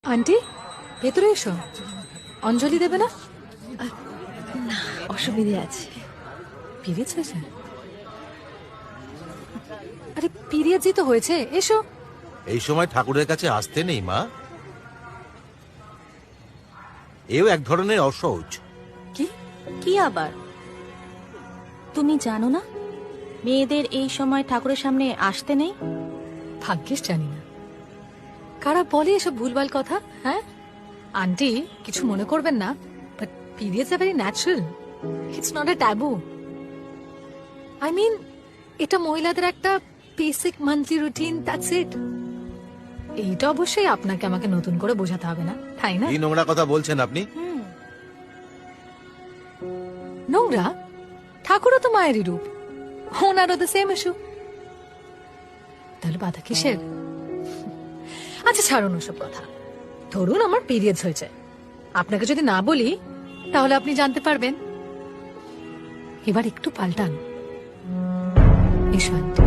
Aunty ভেতরে এসো। অঞ্জলি দেবে না? না, অসুবিধে আছে। পিরিয়ডস হয়েছে? আরে পিরিয়ডসই তো হয়েছে, এসো। এই সময় ঠাকুরের কাছে আসতে নেই মা। এও এক ধরনের অসহজ। কি? কি আবার? তুমি জানো না মেয়েদের এই সময় ঠাকুরের সামনে আসতে নেই? ভাগ্যিস জানি না। কারা বলে এসব ভুলভাল কথা? হ্যাঁ আন্টি, কিছু মনে করবেন না, but periods are very natural. It's not a taboo. I mean, এটা মহিলাদের একটা basic monthly routine, that's it. এইটা অবশ্যই আপনাকে আমাকে নতুন করে বোঝাতে হবে না, তাই না? কি নোংরা কথা বলছেন আপনি? নোংরা? ঠাকুরও তো মায়েরই রূপ, ওনারও তো সেম ইস্যু। তাহলে বাধা কিসের? আচ্ছা ছাড়ুন ওসব কথা। ধরুন আমার পিরিয়ডস হয়েছে, আপনাকে যদি না বলি তাহলে আপনি জানতে পারবেন। এবার একটু পাল্টান। এসো আন্টি।